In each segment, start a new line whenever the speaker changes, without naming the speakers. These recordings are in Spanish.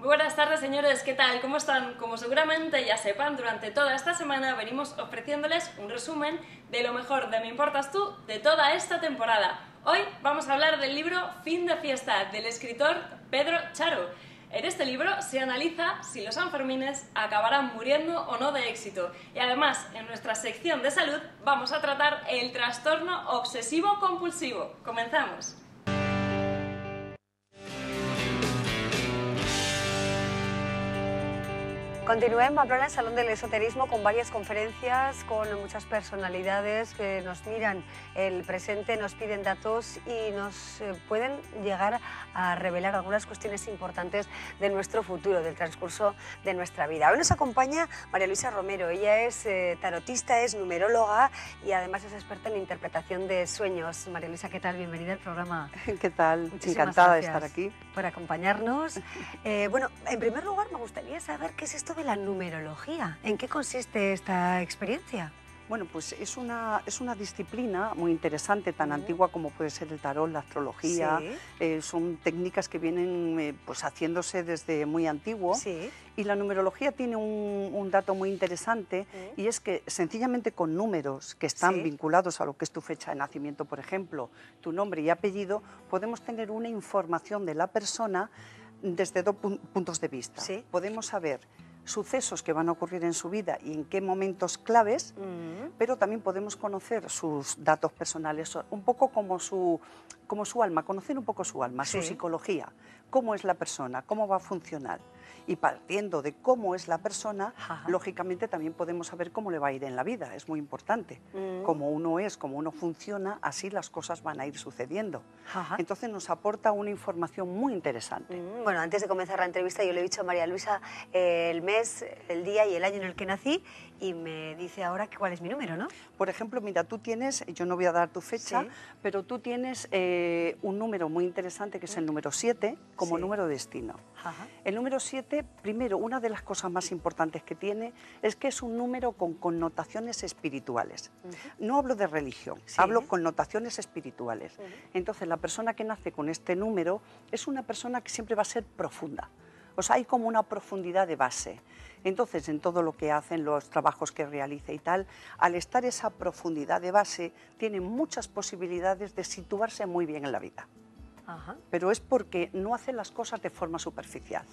Muy buenas tardes, señores, ¿qué tal? ¿Cómo están? Como seguramente ya sepan, durante toda esta semana venimos ofreciéndoles un resumen de lo mejor de Me Importas Tú de toda esta temporada. Hoy vamos a hablar del libro Fin de fiesta, del escritor Pedro Charo. En este libro se analiza si los sanfermines acabarán muriendo o no de éxito. Y además, en nuestra sección de salud, vamos a tratar el trastorno obsesivo-compulsivo. ¡Comenzamos!
Continuem en Pamplona, el Salón del Esoterismo, con varias conferencias, con muchas personalidades que nos miran el presente, nos piden datos y nos pueden llegar a revelar algunas cuestiones importantes de nuestro futuro, del transcurso de nuestra vida. Hoy nos acompaña María Luisa Romero. Ella es tarotista, es numeróloga y además es experta en interpretación de sueños. María Luisa, ¿qué tal? Bienvenida al programa.
¿Qué tal?
Muchísimas
Encantada de
gracias
estar aquí.
por acompañarnos. Bueno, en primer lugar me gustaría saber qué es esto de la numerología. ¿En qué consiste esta experiencia?
Bueno, pues es una disciplina muy interesante, tan antigua como puede ser el tarot, la astrología.
Sí.
Son técnicas que vienen pues haciéndose desde muy antiguo.
Sí.
Y la numerología tiene un dato muy interesante y es que sencillamente con números que están vinculados a lo que es tu fecha de nacimiento, por ejemplo, tu nombre y apellido, podemos tener una información de la persona desde dos puntos de vista.
Sí.
Podemos saber sucesos que van a ocurrir en su vida y en qué momentos claves, pero también podemos conocer sus datos personales, un poco como su alma, conocer un poco su alma, su psicología, cómo es la persona, cómo va a funcionar. Y partiendo de cómo es la persona, lógicamente también podemos saber cómo le va a ir en la vida, es muy importante. Como uno es, cómo uno funciona, así las cosas van a ir sucediendo. Entonces nos aporta una información muy interesante.
Bueno, antes de comenzar la entrevista yo le he dicho a María Luisa el mes, el día y el año en el que nací y me dice ahora cuál es mi número, ¿no?
Por ejemplo, mira, tú tienes, yo no voy a dar tu fecha, pero tú tienes un número muy interesante que es el número 7 como número destino. El número 7, primero, una de las cosas más importantes que tiene es que es un número con connotaciones espirituales. No hablo de religión, hablo con connotaciones espirituales. Entonces, la persona que nace con este número es una persona que siempre va a ser profunda. O sea, hay como una profundidad de base. Entonces, en todo lo que hacen, los trabajos que realiza y tal, al estar esa profundidad de base, tiene muchas posibilidades de situarse muy bien en la vida. Pero es porque no hace las cosas de forma superficial.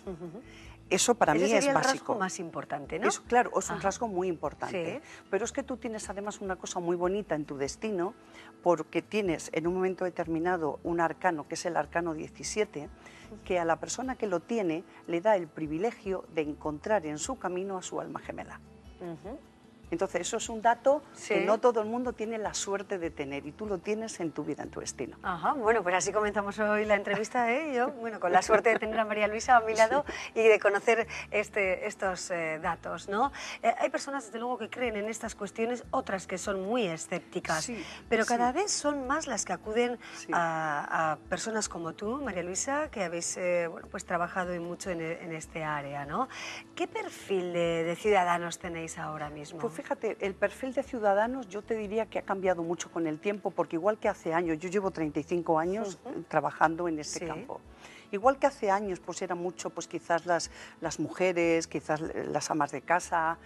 Eso para mí es básico.
Ese sería el rasgo más importante, ¿no?
Eso, claro, es un rasgo muy importante. Pero es que tú tienes además una cosa muy bonita en tu destino, porque tienes en un momento determinado un arcano, que es el arcano 17, que a la persona que lo tiene le da el privilegio de encontrar en su camino a su alma gemela. Entonces eso es un dato que no todo el mundo tiene la suerte de tener y tú lo tienes en tu vida, en tu destino.
Bueno, pues así comenzamos hoy la entrevista, yo, bueno, con la suerte de tener a María Luisa a mi lado y de conocer estos datos, ¿no? Hay personas, desde luego, que creen en estas cuestiones, otras que son muy escépticas, pero cada vez son más las que acuden a personas como tú, María Luisa, que habéis bueno, pues trabajado mucho en este área, ¿no? ¿Qué perfil de ciudadanos tenéis ahora mismo?
Pues fíjate, el perfil de ciudadanos yo te diría que ha cambiado mucho con el tiempo, porque igual que hace años, yo llevo 35 años trabajando en este campo, igual que hace años pues era mucho pues quizás las mujeres, quizás las amas de casa,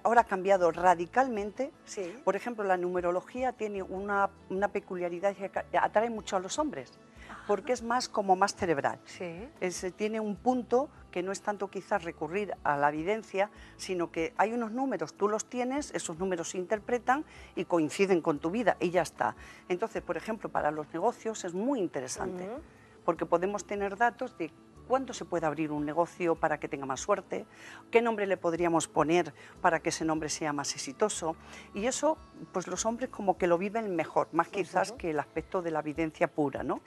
ahora ha cambiado radicalmente. Por ejemplo, la numerología tiene una peculiaridad que atrae mucho a los hombres, porque es más como más cerebral. Tiene un punto que no es tanto quizás recurrir a la evidencia, sino que hay unos números, tú los tienes, esos números se interpretan y coinciden con tu vida y ya está. Entonces, por ejemplo, para los negocios es muy interesante, porque podemos tener datos de cuándo se puede abrir un negocio para que tenga más suerte, qué nombre le podríamos poner para que ese nombre sea más exitoso, y eso pues los hombres como que lo viven mejor, más quizás que el aspecto de la evidencia pura, ¿no?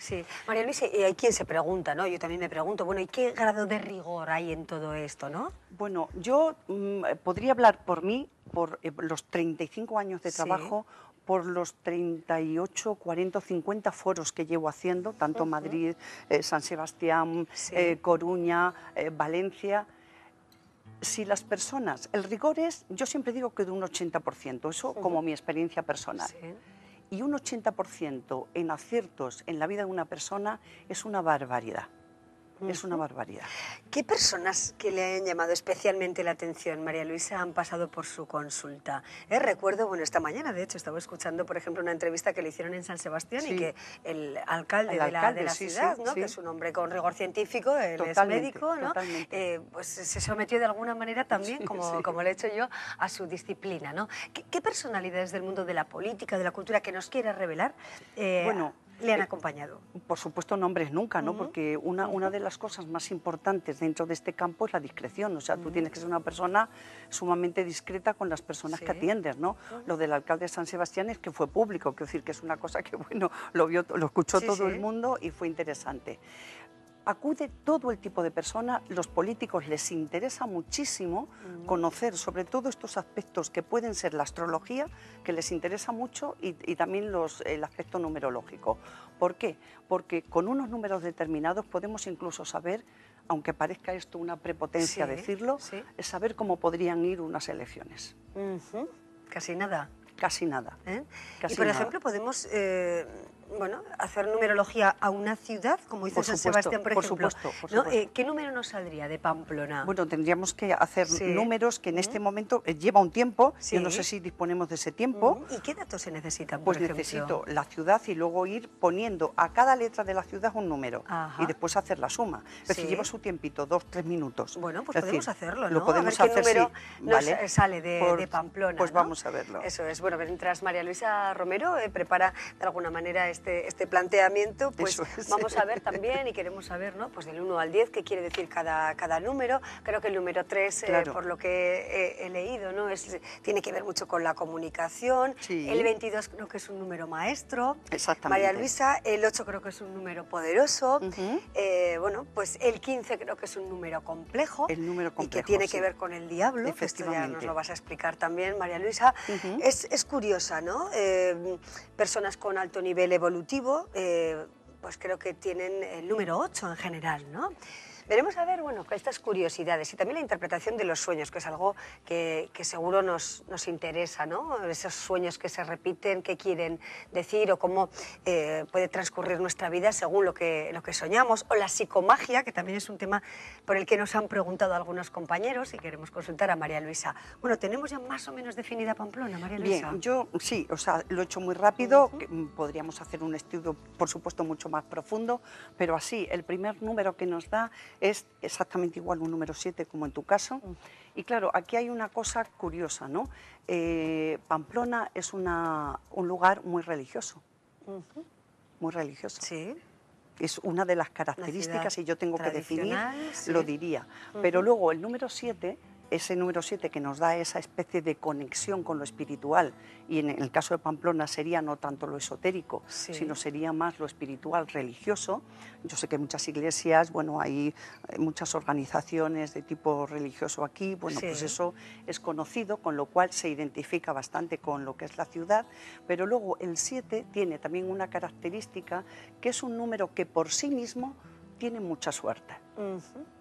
María Luisa, y hay quien se pregunta, ¿no? Yo también me pregunto, bueno, ¿y qué grado de rigor hay en todo esto, no?
Bueno, yo podría hablar por mí, por los 35 años de trabajo, por los 38, 40, 50 foros que llevo haciendo, tanto Madrid, San Sebastián, Coruña, Valencia. Si las personas, el rigor es, yo siempre digo que de un 80%, eso como mi experiencia personal. Y un 80% en aciertos en la vida de una persona es una barbaridad. Es una barbaridad.
¿Qué personas que le hayan llamado especialmente la atención, María Luisa, han pasado por su consulta? Recuerdo, bueno, esta mañana, de hecho, estaba escuchando, por ejemplo, una entrevista que le hicieron en San Sebastián y que el alcalde de la ciudad, ¿no? Que es un hombre con rigor científico, él es médico, ¿no? Pues se sometió de alguna manera también, como lo he hecho yo, a su disciplina, ¿no? ¿Qué personalidades del mundo de la política, de la cultura, que nos quiera revelar, le han acompañado?
Por supuesto, nombres nunca, ¿no? Porque una de las cosas más importantes dentro de este campo es la discreción. O sea, tú tienes que ser una persona sumamente discreta con las personas que atiendes, ¿no? Lo del alcalde de San Sebastián es que fue público, quiero decir que es una cosa que, bueno, lo escuchó todo el mundo y fue interesante. Acude todo el tipo de personas, los políticos les interesa muchísimo conocer sobre todo estos aspectos que pueden ser la astrología, que les interesa mucho, y también el aspecto numerológico. ¿Por qué? Porque con unos números determinados podemos incluso saber, aunque parezca esto una prepotencia decirlo, es saber cómo podrían ir unas elecciones.
Casi nada.
Casi nada.
Y por ejemplo, podemos bueno, hacer numerología a una ciudad, como hizo San Sebastián, por ejemplo. Por supuesto. ¿Qué número nos saldría de Pamplona?
Bueno, tendríamos que hacer números que en este momento lleva un tiempo. Yo no sé si disponemos de ese tiempo.
¿Y qué datos se necesitan,
por ejemplo? Necesito la ciudad y luego ir poniendo a cada letra de la ciudad un número. Y después hacer la suma. Es decir, lleva su tiempito, 2-3 minutos.
Bueno, pues podemos hacerlo, ¿no?
Lo podemos
a ver qué
hacer,
número nos sale de Pamplona.
Pues
¿no?
vamos a verlo.
Eso es. Bueno, mientras María Luisa Romero prepara de alguna manera este planteamiento, pues vamos a ver también, y queremos saber, ¿no? Pues del 1 al 10, qué quiere decir cada número. Creo que el número 3, por lo que he leído, ¿no? Tiene que ver mucho con la comunicación. El 22 creo que es un número maestro.
Exactamente.
María Luisa, el 8 creo que es un número poderoso. Bueno, pues el 15 creo que es un número complejo.
El número complejo,
y que tiene que ver con el diablo. Esto ya nos lo vas a explicar también, María Luisa. Es curiosa, ¿no? Personas con alto nivel evolutivo, pues creo que tienen el número 8 en general, ¿no? Veremos a ver, bueno, estas curiosidades y también la interpretación de los sueños, que es algo que seguro nos interesa, ¿no? Esos sueños que se repiten, qué quieren decir o cómo puede transcurrir nuestra vida según lo que soñamos, o la psicomagia, que también es un tema por el que nos han preguntado algunos compañeros y queremos consultar a María Luisa. Bueno, ¿tenemos ya más o menos definida Pamplona, María Luisa?
Bien, yo sí, o sea, lo he hecho muy rápido, podríamos hacer un estudio, por supuesto, mucho más profundo, pero así, el primer número que nos da es exactamente igual un número 7 como en tu caso. Y claro, aquí hay una cosa curiosa, ¿no? Pamplona es un lugar muy religioso. Muy religioso.
Sí.
Es una de las características, si yo tengo que definir, lo diría. Pero luego el número 7, ese número 7 que nos da esa especie de conexión con lo espiritual, y en el caso de Pamplona sería no tanto lo esotérico, sino sería más lo espiritual religioso. Yo sé que muchas iglesias, bueno, hay muchas organizaciones de tipo religioso aquí, bueno, pues eso es conocido, con lo cual se identifica bastante con lo que es la ciudad, pero luego el 7 tiene también una característica que es un número que por sí mismo tiene mucha suerte.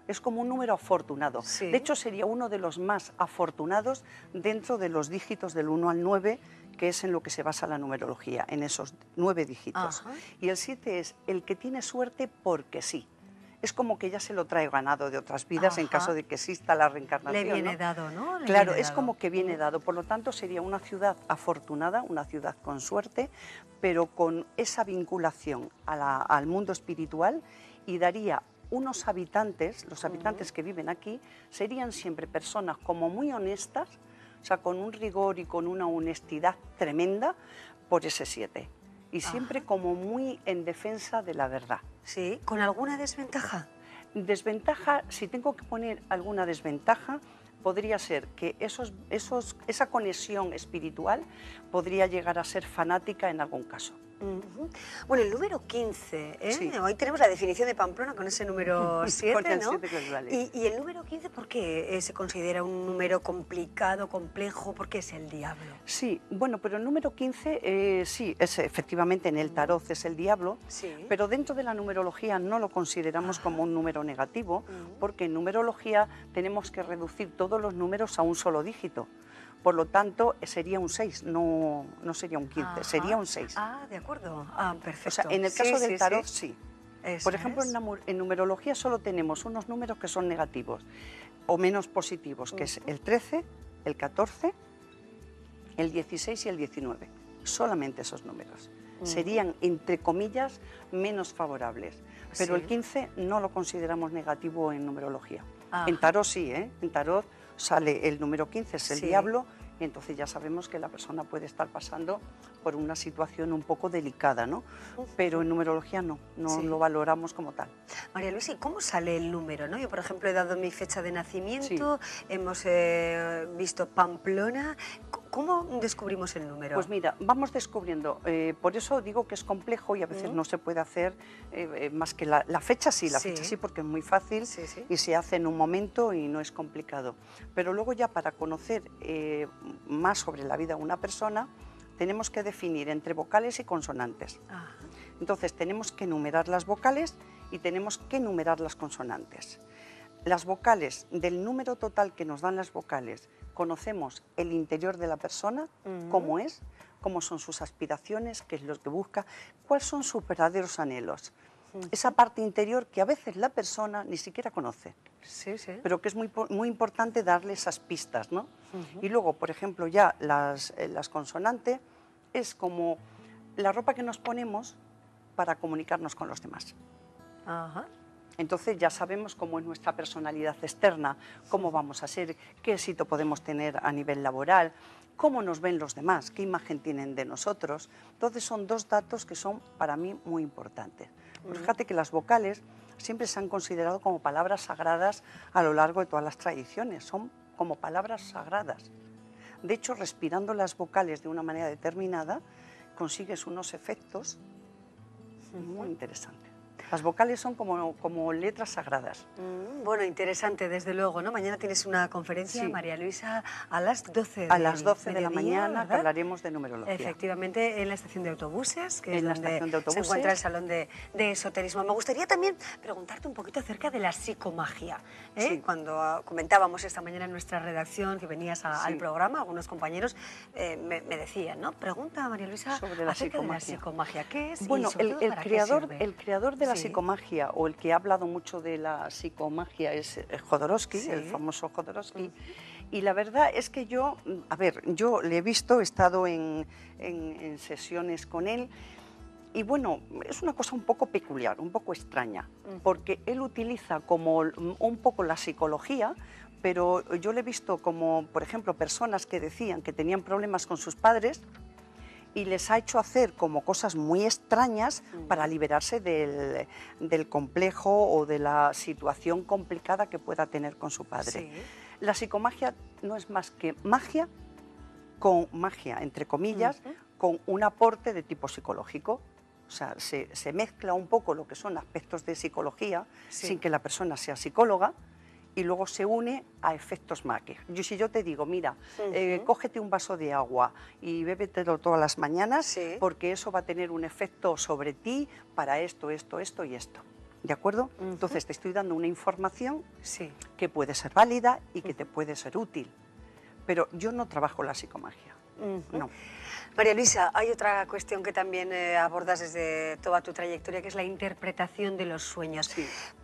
Es como un número afortunado. De hecho, sería uno de los más afortunados dentro de los dígitos del 1 al 9, que es en lo que se basa la numerología, en esos 9 dígitos. Y el 7 es el que tiene suerte porque sí. Es como que ya se lo trae ganado de otras vidas en caso de que exista la reencarnación.
Le viene dado, ¿no?
Claro, es como que viene dado. Por lo tanto, sería una ciudad afortunada, una ciudad con suerte, pero con esa vinculación al mundo espiritual, y daría unos habitantes, los habitantes que viven aquí, serían siempre personas como muy honestas, o sea, con un rigor y con una honestidad tremenda por ese 7. Y siempre como muy en defensa de la verdad.
Sí, ¿con alguna desventaja?
Desventaja, si tengo que poner alguna desventaja, podría ser que esa conexión espiritual podría llegar a ser fanática en algún caso.
Bueno, el número 15, hoy tenemos la definición de Pamplona con ese número 7, ¿no?
7 que os vale.
Y el número 15, ¿por qué se considera un número complicado, complejo? ¿Por qué es el diablo?
Sí, bueno, pero el número 15 sí, es efectivamente en el tarot es el diablo, pero dentro de la numerología no lo consideramos como un número negativo, porque en numerología tenemos que reducir todos los números a un solo dígito. Por lo tanto, sería un 6, no sería un 15, sería un 6.
Ah, de acuerdo. Perfecto.
O sea, en el caso del tarot, sí. Por ejemplo, en numerología solo tenemos unos números que son negativos o menos positivos, que es el 13, el 14, el 16 y el 19. Solamente esos números. Serían, entre comillas, menos favorables. Pero el 15 no lo consideramos negativo en numerología. En tarot sí, ¿eh? En tarot sale el número 15, es el diablo, y entonces ya sabemos que la persona puede estar pasando por una situación un poco delicada, ¿no? Pero en numerología no lo valoramos como tal.
María Luisa, ¿y cómo sale el número, no? Yo, por ejemplo, he dado mi fecha de nacimiento, hemos visto Pamplona. ¿Cómo descubrimos el número?
Pues mira, vamos descubriendo. Por eso digo que es complejo y a veces no se puede hacer más que la fecha sí, fecha sí, porque es muy fácil y se hace en un momento y no es complicado. Pero luego ya para conocer más sobre la vida de una persona, tenemos que definir entre vocales y consonantes. Entonces tenemos que numerar las vocales y tenemos que numerar las consonantes. Las vocales, del número total que nos dan las vocales, conocemos el interior de la persona, cómo es, cómo son sus aspiraciones, qué es lo que busca, cuáles son sus verdaderos anhelos. Esa parte interior que a veces la persona ni siquiera conoce, pero que es muy importante darle esas pistas, ¿no? Y luego, por ejemplo, ya las consonantes es como la ropa que nos ponemos para comunicarnos con los demás. Entonces ya sabemos cómo es nuestra personalidad externa, cómo vamos a ser, qué éxito podemos tener a nivel laboral, cómo nos ven los demás, qué imagen tienen de nosotros. Entonces son dos datos que son para mí muy importantes. Pues fíjate que las vocales siempre se han considerado como palabras sagradas a lo largo de todas las tradiciones, son como palabras sagradas. De hecho, respirando las vocales de una manera determinada, consigues unos efectos muy interesantes. Las vocales son como letras sagradas.
Bueno, interesante, desde luego, ¿no? Mañana tienes una conferencia, María Luisa, a las 12
a las 12 de la mañana, que hablaremos de numerología.
Efectivamente, en la estación de autobuses, que es donde se encuentra el Salón de Esoterismo. Me gustaría también preguntarte un poquito acerca de la psicomagia. Cuando comentábamos esta mañana en nuestra redacción que venías al programa, algunos compañeros me decían, ¿no? Pregunta a María Luisa
sobre la
acerca de la psicomagia. ¿Qué es?
Bueno, el creador de la psicomagia, o el que ha hablado mucho de la psicomagia, es Jodorowsky, el famoso Jodorowsky. Y la verdad es que yo le he visto, he estado en sesiones con él, y bueno, es una cosa un poco peculiar, un poco extraña, porque él utiliza como un poco la psicología, pero yo le he visto como, por ejemplo, personas que decían que tenían problemas con sus padres, y les ha hecho hacer como cosas muy extrañas para liberarse del complejo o de la situación complicada que pueda tener con su padre. La psicomagia no es más que magia, entre comillas, con un aporte de tipo psicológico. O sea, se mezcla un poco lo que son aspectos de psicología sin que la persona sea psicóloga, y luego se une a efectos mágicos. Si yo te digo, mira, cógete un vaso de agua y bébetelo todas las mañanas, porque eso va a tener un efecto sobre ti para esto, esto, esto y esto. ¿De acuerdo? Entonces te estoy dando una información que puede ser válida y que te puede ser útil. Pero yo no trabajo la psicomagia. No.
María Luisa, hay otra cuestión que también abordas desde toda tu trayectoria, que es la interpretación de los sueños.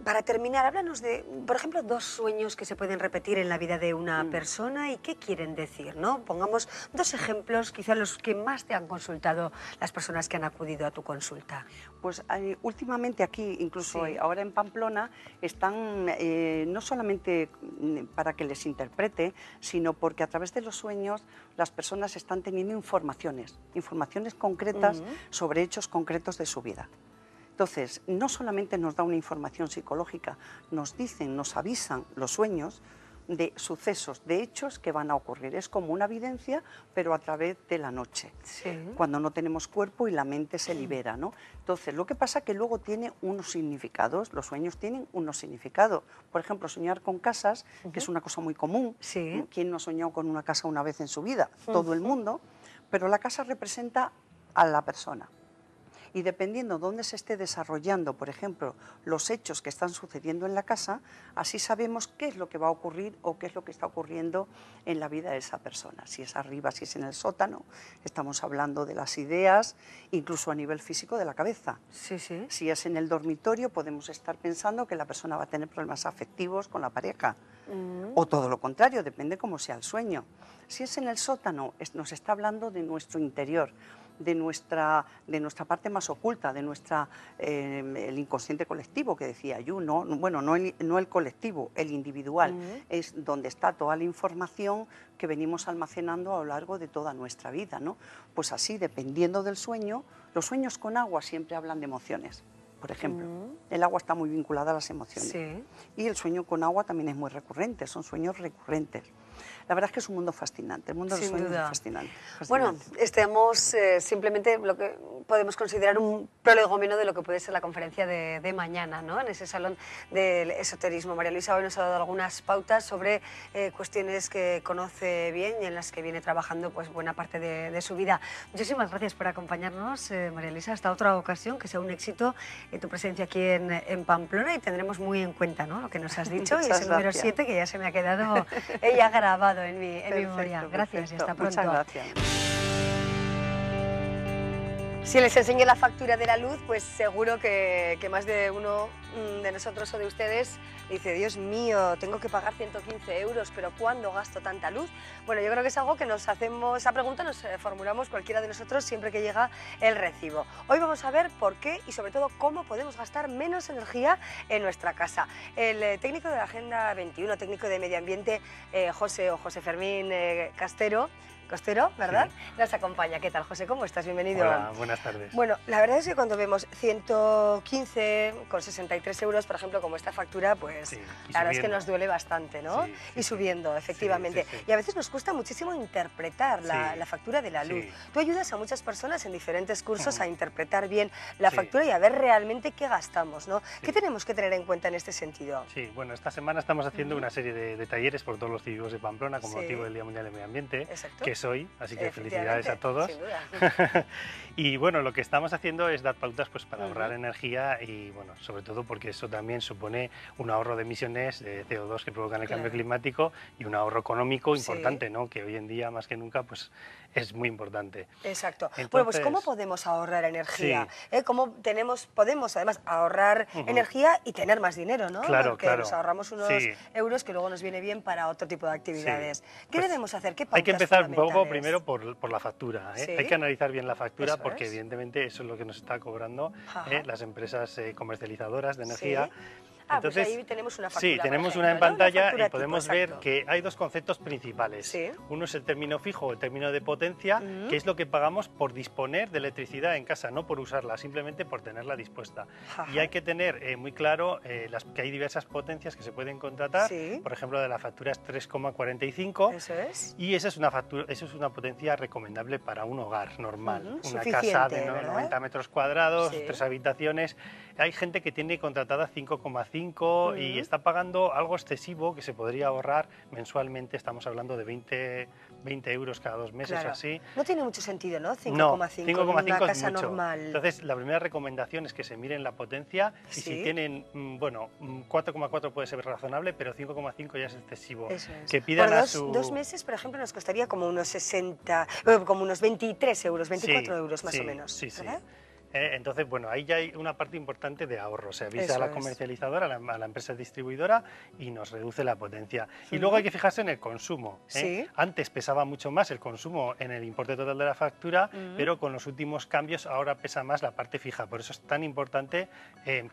Para terminar, háblanos de, por ejemplo, dos sueños que se pueden repetir en la vida de una persona y qué quieren decir, ¿no? Pongamos dos ejemplos, quizá los que más te han consultado las personas que han acudido a tu consulta.
Pues últimamente aquí, incluso ahora en Pamplona, están no solamente para que les interprete, sino porque a través de los sueños las personas están teniendo informaciones concretas sobre hechos concretos de su vida. Entonces, no solamente nos da una información psicológica, nos dicen, nos avisan los sueños de sucesos, de hechos que van a ocurrir. Es como una evidencia, pero a través de la noche, cuando no tenemos cuerpo y la mente se libera, ¿no? Entonces, lo que pasa es que luego tiene unos significados, los sueños tienen unos significados. Por ejemplo, soñar con casas, que es una cosa muy común. ¿Quién no ha soñado con una casa una vez en su vida? Todo el mundo. Pero la casa representa a la persona. Y dependiendo dónde se esté desarrollando, por ejemplo, los hechos que están sucediendo en la casa, así sabemos qué es lo que va a ocurrir o qué es lo que está ocurriendo en la vida de esa persona. Si es arriba, si es en el sótano, estamos hablando de las ideas, incluso a nivel físico de la cabeza.
Sí, sí.
Si es en el dormitorio, podemos estar pensando que la persona va a tener problemas afectivos con la pareja. O todo lo contrario, depende cómo sea el sueño. Si es en el sótano, nos está hablando de nuestro interior, de nuestra parte más oculta, de el inconsciente colectivo que decía yo, no el colectivo, el individual, es donde está toda la información que venimos almacenando a lo largo de toda nuestra vida, ¿no? Pues así, dependiendo del sueño, los sueños con agua siempre hablan de emociones. Por ejemplo, el agua está muy vinculada a las emociones.
Sí.
Y el sueño con agua también es muy recurrente, son sueños recurrentes. La verdad es que es un mundo fascinante, el mundo de los sueños es fascinante.
Bueno, estemos simplemente lo que podemos considerar un prolegómeno de lo que puede ser la conferencia de mañana, ¿no? En ese salón del esoterismo. María Luisa hoy nos ha dado algunas pautas sobre cuestiones que conoce bien y en las que viene trabajando pues buena parte de su vida. Muchísimas gracias por acompañarnos, María Luisa, hasta otra ocasión, que sea un éxito tu presencia aquí en Pamplona, y tendremos muy en cuenta, ¿no?, lo que nos has dicho y ese número 7 que ya se me ha quedado ya grabado en mi memoria. Gracias y hasta pronto.
Muchas gracias.
Si les enseñé la factura de la luz, pues seguro que más de uno de nosotros o de ustedes dice, Dios mío, tengo que pagar 115 euros, pero ¿cuándo gasto tanta luz? Bueno, yo creo que es algo que nos hacemos, esa pregunta nos formulamos cualquiera de nosotros siempre que llega el recibo. Hoy vamos a ver por qué y sobre todo cómo podemos gastar menos energía en nuestra casa. El técnico de la Agenda 21, técnico de Medio Ambiente, José Fermín Costero, ¿verdad? Sí. Nos acompaña. ¿Qué tal, José? ¿Cómo estás? Bienvenido.
Hola, buenas tardes.
Bueno, la verdad es que cuando vemos 115,63 euros, por ejemplo, como esta factura, pues
sí,
la verdad es que nos duele bastante, ¿no?
Sí,
y subiendo, efectivamente.
Sí.
Y a veces nos cuesta muchísimo interpretar la factura de la luz. Tú ayudas a muchas personas en diferentes cursos a interpretar bien la factura y a ver realmente qué gastamos, ¿no? ¿Qué tenemos que tener en cuenta en este sentido?
Sí, bueno, esta semana estamos haciendo una serie de talleres por todos los cívicos de Pamplona con motivo del Día Mundial del Medio Ambiente.
Exacto.
Que hoy, así que felicidades a todos.
Sin duda.
Y bueno, lo que estamos haciendo es dar pautas pues, para ahorrar energía y bueno, sobre todo porque eso también supone un ahorro de emisiones de CO2 que provocan el cambio climático y un ahorro económico importante, ¿no? Que hoy en día más que nunca pues es muy importante.
Exacto.
Entonces,
bueno, pues ¿cómo podemos ahorrar energía? ¿Cómo podemos además ahorrar energía y tener más dinero, ¿no?
Claro,
porque
claro.
nos ahorramos unos euros que luego nos viene bien para otro tipo de actividades. ¿Qué
pues
debemos hacer? ¿Qué pautas
hay que empezar un poco
fundamentales?
primero por la factura. Hay que analizar bien la factura porque evidentemente eso es lo que nos está cobrando las empresas comercializadoras de energía.
Entonces, pues ahí tenemos una factura.
Sí, tenemos
ejemplo,
una en pantalla y
tipo,
podemos ver que hay dos conceptos principales. Uno es el término fijo o el término de potencia, que es lo que pagamos por disponer de electricidad en casa, no por usarla, simplemente por tenerla dispuesta. Y hay que tener muy claro que hay diversas potencias que se pueden contratar. Por ejemplo, de la factura es 3,45.
Eso es.
Y esa es una potencia recomendable para un hogar normal. Una
Suficiente,
casa de
¿verdad?
90 metros cuadrados, 3 habitaciones. Hay gente que tiene contratada 5,5 y está pagando algo excesivo que se podría ahorrar mensualmente. Estamos hablando de 20 euros cada 2 meses o así.
No tiene mucho sentido, ¿no? 5,5
no, 5,5
en una
es
casa
mucho.
normal.
Entonces, la primera recomendación es que se miren la potencia y si tienen, 4,4 puede ser razonable, pero 5,5 ya es excesivo.
Eso es.
Que pidan
por dos meses, por ejemplo, nos costaría como unos 23 euros, 24 euros más o menos. ¿verdad?
Entonces, bueno, ahí ya hay una parte importante de ahorro. Se avisa a la comercializadora, a la empresa distribuidora y nos reduce la potencia. Y luego hay que fijarse en el consumo. Antes pesaba mucho más el consumo en el importe total de la factura, pero con los últimos cambios ahora pesa más la parte fija. Por eso es tan importante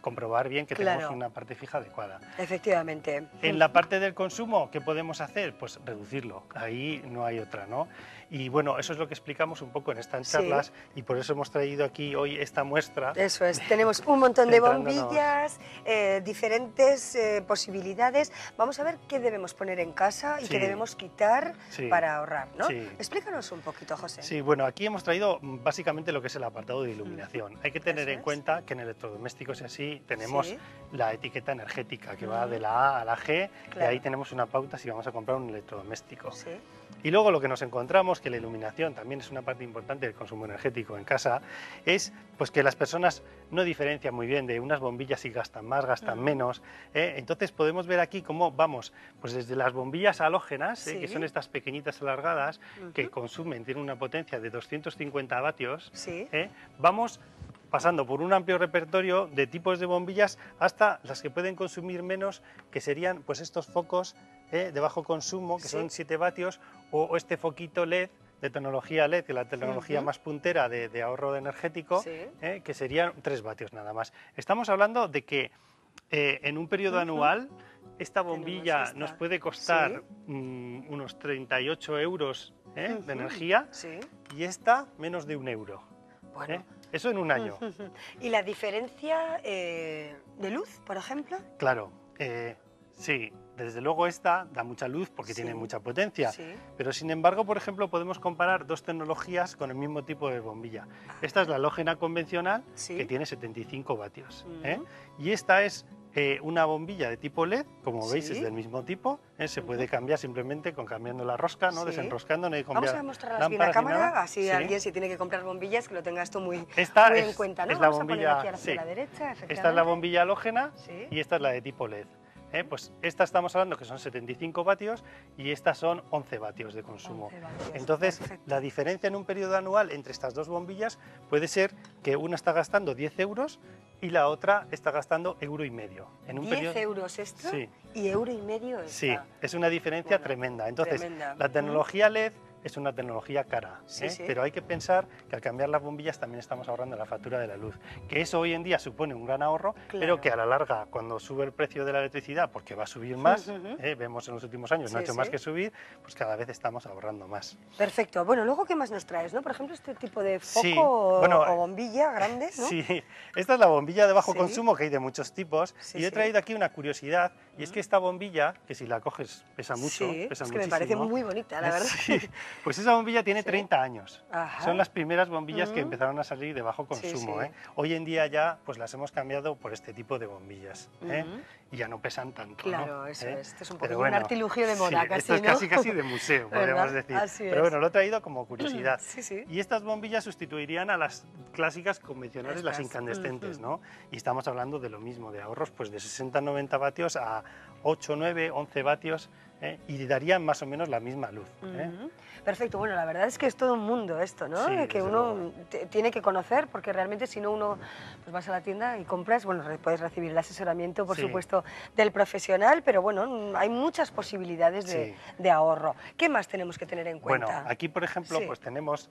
comprobar bien que tenemos una parte fija adecuada.
Efectivamente.
En la parte del consumo, ¿qué podemos hacer? Pues reducirlo. Ahí no hay otra, ¿no? Y bueno, eso es lo que explicamos un poco en estas charlas y por eso hemos traído aquí hoy esta muestra.
Eso es, tenemos un montón de bombillas, diferentes posibilidades. Vamos a ver qué debemos poner en casa y qué debemos quitar para ahorrar, ¿no? Explícanos un poquito, José.
Sí, bueno, aquí hemos traído básicamente lo que es el apartado de iluminación. Hay que tener en cuenta que en electrodomésticos y así tenemos la etiqueta energética que va de la A a la G y ahí tenemos una pauta si vamos a comprar un electrodoméstico. Y luego lo que nos encontramos, que la iluminación también es una parte importante del consumo energético en casa, es pues que las personas no diferencian muy bien de unas bombillas si gastan más, gastan menos. Entonces podemos ver aquí cómo vamos, pues desde las bombillas halógenas, que son estas pequeñitas alargadas, que consumen, tienen una potencia de 250 vatios, vamos pasando por un amplio repertorio de tipos de bombillas hasta las que pueden consumir menos, que serían pues estos focos de bajo consumo, que son 7 vatios, o este foquito LED, de tecnología LED, que es la tecnología más puntera de ahorro energético, que serían 3 vatios nada más. Estamos hablando de que en un periodo anual esta bombilla nos puede costar unos 38 euros de energía y esta menos de 1 euro.
Bueno.
Eso en un año.
¿Y la diferencia de luz, por ejemplo?
Claro, sí, desde luego esta da mucha luz porque tiene mucha potencia, pero sin embargo, por ejemplo, podemos comparar dos tecnologías con el mismo tipo de bombilla. Esta es la halógena convencional, que tiene 75 vatios, y esta es una bombilla de tipo LED, como veis es del mismo tipo, se puede cambiar simplemente con cambiando la rosca, ¿no? Desenroscando, no hay que cambiar.
Vamos a mostrarlas bien a la cámara, así alguien si tiene que comprar bombillas que lo tenga esto muy en cuenta, ¿no?
Es la
Vamos
bombilla,
a poner aquí hacia la derecha, efectivamente.
Esta es la bombilla halógena y esta es la de tipo LED. Pues esta estamos hablando que son 75 vatios y estas son 11 vatios de consumo.
11 vatios,
entonces,
perfecto.
la diferencia en un periodo anual entre estas dos bombillas puede ser que una está gastando 10 euros y la otra está gastando €1,50. En un
10 euros esto y €1,50 esta.
Sí, es una diferencia tremenda. Entonces, la tecnología LED es una tecnología cara, pero hay que pensar que al cambiar las bombillas también estamos ahorrando la factura de la luz, que eso hoy en día supone un gran ahorro, pero que a la larga, cuando sube el precio de la electricidad, porque va a subir más, vemos en los últimos años, no ha hecho más que subir, pues cada vez estamos ahorrando más.
Perfecto. Bueno, luego, ¿qué más nos traes? ¿No? Por ejemplo, este tipo de foco o bombilla grande, ¿no?
Sí, esta es la bombilla de bajo consumo, que hay de muchos tipos, y he traído aquí una curiosidad, y es que esta bombilla, que si la coges pesa mucho, pesa
es
muchísimo.
que me parece muy bonita, la verdad.
Pues esa bombilla tiene 30 años.
Ajá.
Son las primeras bombillas que empezaron a salir de bajo consumo. Hoy en día ya pues las hemos cambiado por este tipo de bombillas. Y ya no pesan tanto.
Claro,
¿no?
eso es. Esto es un poco
bueno,
un artilugio de moda, casi,
esto es casi de museo, podríamos decir.
Así
Pero bueno, lo he traído como curiosidad.
Sí.
Y estas bombillas sustituirían a las clásicas convencionales, las incandescentes, ¿no? Y estamos hablando de lo mismo, de ahorros pues de 60-90 vatios a 8, 9, 11 vatios, y darían más o menos la misma luz.
Perfecto, bueno, la verdad es que es todo un mundo esto, ¿no?
Sí,
que uno tiene que conocer, porque realmente si no uno pues vas a la tienda y compras, bueno, puedes recibir el asesoramiento, por supuesto, del profesional, pero bueno, hay muchas posibilidades de ahorro. ¿Qué más tenemos que tener en cuenta?
Bueno, aquí, por ejemplo, pues tenemos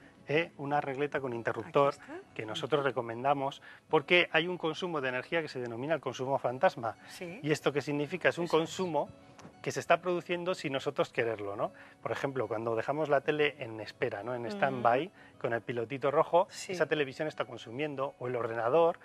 una regleta con interruptor que nosotros recomendamos porque hay un consumo de energía que se denomina el consumo fantasma. ¿Y esto qué significa? Es un consumo que se está produciendo sin nosotros quererlo, ¿no? Por ejemplo, cuando dejamos la tele en espera, ¿no? En stand-by, con el pilotito rojo, esa televisión está consumiendo, o el ordenador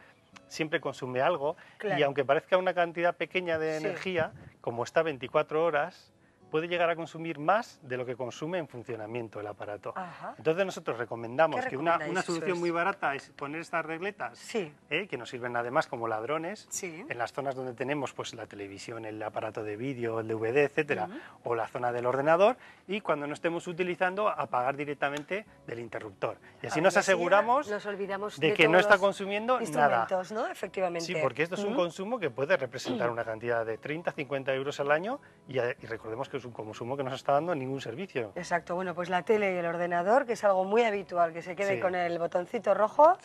siempre consume algo, y aunque parezca una cantidad pequeña de energía, como está 24 horas, puede llegar a consumir más de lo que consume en funcionamiento el aparato. Entonces nosotros recomendamos que una solución muy barata es poner estas regletas, que nos sirven además como ladrones, en las zonas donde tenemos pues la televisión, el aparato de vídeo, el DVD, etcétera, o la zona del ordenador, y cuando no estemos utilizando, apagar directamente del interruptor. Y así nos aseguramos de que no está consumiendo nada.
¿No? Efectivamente.
Sí, porque esto es un consumo que puede representar una cantidad de 30-50 euros al año, y recordemos que es un consumo que no se está dando ningún servicio.
Exacto, bueno, pues la tele y el ordenador, que es algo muy habitual, que se quede con el botoncito rojo,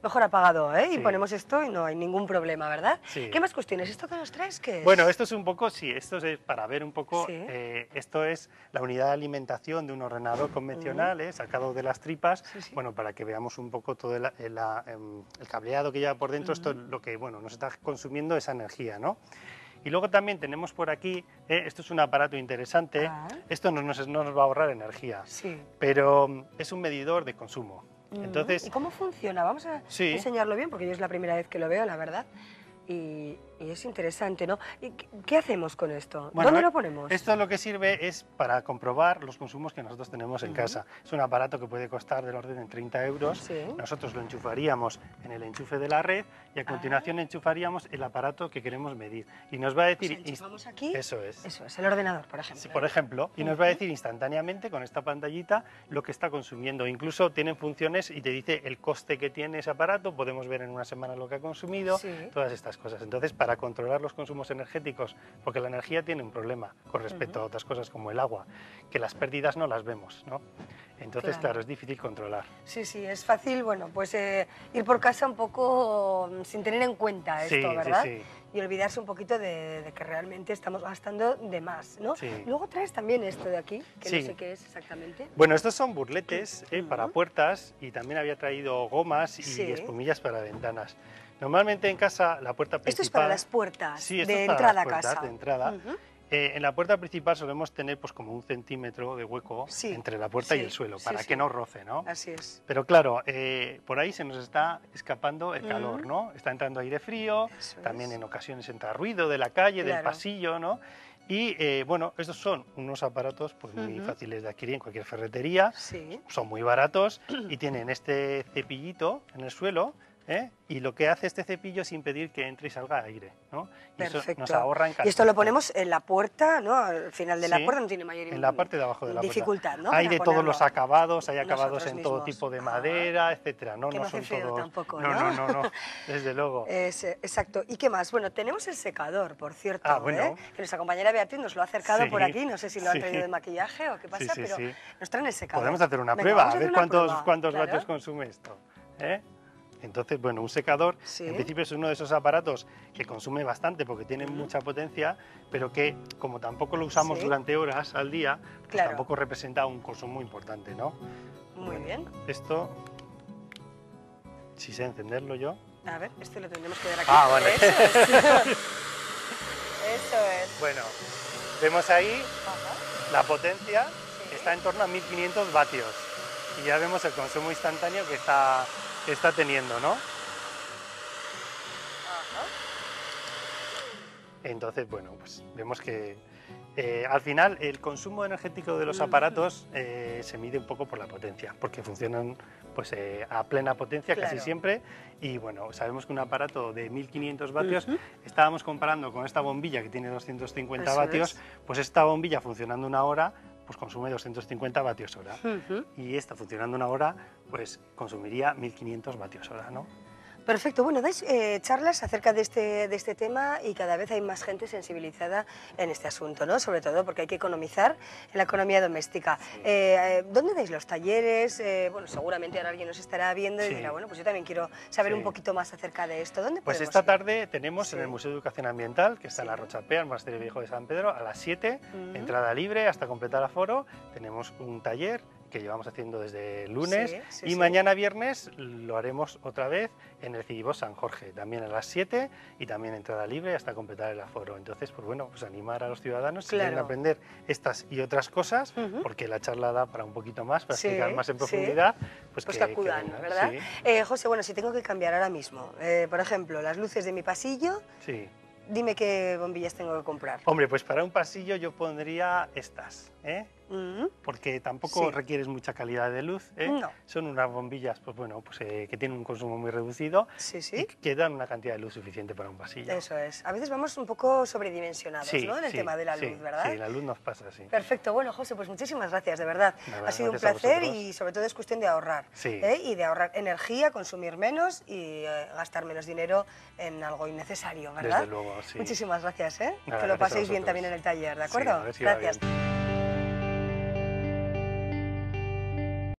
mejor apagado, y ponemos esto y no hay ningún problema, ¿verdad? ¿Qué más cuestiones? ¿Esto que nos traes qué es?
Bueno, esto es un poco, esto es para ver un poco, esto es la unidad de alimentación de un ordenador convencional, sacado de las tripas, bueno, para que veamos un poco todo el cableado que lleva por dentro, esto es lo que, bueno, nos está consumiendo esa energía, ¿no? Y luego también tenemos por aquí, esto es un aparato interesante, esto no nos va a ahorrar energía, pero es un medidor de consumo. Entonces,
¿y cómo funciona? Vamos a enseñarlo bien, porque yo es la primera vez que lo veo, la verdad. Y Y es interesante, ¿no? ¿Y qué hacemos con esto?
Bueno,
¿Dónde lo ponemos?
Esto lo que sirve es para comprobar los consumos que nosotros tenemos en casa. Es un aparato que puede costar del orden de 30 euros.
Sí.
Nosotros lo enchufaríamos en el enchufe de la red y a continuación enchufaríamos el aparato que queremos medir. Y nos va a decir...
O sea, enchufamos aquí.
Eso es.
Eso es, el ordenador, por ejemplo.
Sí, por ejemplo, y nos va a decir instantáneamente con esta pantallita lo que está consumiendo. Incluso tienen funciones y te dice el coste que tiene ese aparato, podemos ver en una semana lo que ha consumido, todas estas cosas. Entonces, para controlar los consumos energéticos, porque la energía tiene un problema con respecto a otras cosas como el agua, que las pérdidas no las vemos, ¿no? Entonces, claro, es difícil controlar.
Sí, sí, es fácil, bueno, pues ir por casa un poco sin tener en cuenta esto, ¿verdad?
Sí, sí.
Y olvidarse un poquito de que realmente estamos gastando de más, ¿no?
Sí.
Luego traes también esto de aquí, que
Sí.
no sé qué es exactamente.
Bueno, estos son burletes para puertas y también había traído gomas y
Sí.
espumillas para ventanas. Normalmente en casa la puerta principal...
Esto es para las puertas
Sí, esto
de
es para
entrada
las
a
puertas
casa.
de entrada. En la puerta principal solemos tener pues como 1 centímetro de hueco
Sí,
entre la puerta y
sí,
el suelo
sí,
para
sí.
que no roce, ¿no?
Así es.
Pero claro, por ahí se nos está escapando el calor, ¿no? Está entrando aire frío,
Eso
también
es.
en ocasiones entra ruido de la calle, del
Claro.
pasillo, ¿no? Y bueno, estos son unos aparatos pues, muy fáciles de adquirir en cualquier ferretería,
Sí.
son muy baratos y tienen este cepillito en el suelo, ¿eh? Y lo que hace este cepillo es impedir que entre y salga aire, ¿no? Y eso
Perfecto.
nos ahorra en
Y esto lo
calefacción.
ponemos en la puerta, ¿no? Al final de la
Sí,
puerta no tiene mayor
en la parte de abajo de la
dificultad,
puerta.
¿no?
Hay
Para
de todos
ponerlo.
los acabados, hay acabados
Nosotros
en todo
mismos.
tipo de
Ah.
madera, etcétera. No,
Que no hace
son
feo
todos.
tampoco,
no,
¿no?
no, no, desde luego.
Exacto. ¿Y qué más? Bueno, tenemos el secador, por cierto,
Ah, bueno.
que nuestra compañera Beatriz nos lo ha acercado
Sí,
por aquí. No sé si lo han
sí.
traído de maquillaje o qué pasa,
Sí,
pero
sí.
nos traen el secador.
Podemos hacer una
Venga,
prueba,
vamos
a ver
hacer una prueba,
cuántos
claro.
vatios consume esto. ¿eh? Entonces, bueno, un secador
Sí.
en principio es uno de esos aparatos que consume bastante porque tiene mucha potencia, pero que como tampoco lo usamos
Sí.
durante horas al día, pues
Claro.
tampoco representa un consumo importante, ¿no?
Muy bien.
Esto, si sé encenderlo yo.
A ver, esto lo tendremos que ver aquí.
Ah, vale.
Eso es. Eso es.
Bueno, vemos ahí
Ajá.
la potencia,
Sí.
está en torno a 1500 vatios. Y ya vemos el consumo instantáneo que está teniendo, ¿no?
Ajá.
Entonces, bueno, pues vemos que al final el consumo energético de los aparatos se mide un poco por la potencia, porque funcionan pues, a plena potencia casi
Claro.
siempre. Y bueno, sabemos que un aparato de 1500 vatios, estábamos comparando con esta bombilla que tiene 250
Eso
vatios,
es.
pues esta bombilla funcionando una hora, pues consume 250 vatios hora.
Ujú.
Y esta funcionando una hora, pues consumiría 1500 vatios hora, ¿no?
Perfecto. Bueno, dais charlas acerca de este tema y cada vez hay más gente sensibilizada en este asunto, ¿no? Sobre todo porque hay que economizar en la economía doméstica. ¿Dónde dais los talleres? Bueno, seguramente ahora alguien nos estará viendo y
Sí.
dirá, bueno, pues yo también quiero saber
Sí.
un poquito más acerca de esto. ¿Dónde
Pues
podemos
esta
ir?
tarde tenemos
Sí.
en el Museo de Educación Ambiental, que está en la
Sí.
Rochapea, en Monasterio Viejo de San Pedro, a las 7, entrada libre hasta completar aforo. Tenemos un taller que llevamos haciendo desde el lunes
Sí, sí,
y
sí.
mañana viernes lo haremos otra vez en el Cidibós San Jorge, también a las 7 y también entrada libre hasta completar el aforo. Entonces, pues bueno, pues animar a los ciudadanos si quieren
Claro.
aprender estas y otras cosas, porque la charla da para un poquito más, para
Sí,
explicar más en
sí.
profundidad,
Pues que acudan,
vengan,
¿verdad?
Sí,
José, bueno, si tengo que cambiar ahora mismo, por ejemplo, las luces de mi pasillo,
sí.
dime qué bombillas tengo que comprar.
Hombre, pues para un pasillo yo pondría estas, ¿eh?
Mm.
Porque tampoco
Sí.
requieres mucha calidad de luz, ¿eh?
No.
Son unas bombillas, pues bueno, pues que tienen un consumo muy reducido
Sí,
y
sí.
que dan una cantidad de luz suficiente para un pasillo.
Eso es. A veces vamos un poco sobredimensionados,
Sí,
¿no? En el
sí,
tema de la
sí,
luz, ¿verdad?
Sí, la luz nos pasa así.
Perfecto. Bueno, José, pues muchísimas gracias, de verdad.
Nada,
Ha sido un
gracias a
placer
vosotros.
y sobre todo es cuestión de ahorrar.
Sí.
Y de ahorrar energía, consumir menos y gastar menos dinero en algo innecesario, ¿verdad?
Desde luego, sí.
Muchísimas gracias, ¿eh?
Nada,
que lo
gracias a
paséis bien
vosotros.
también en el taller, ¿de
Sí,
acuerdo?
a ver si va
gracias.
bien.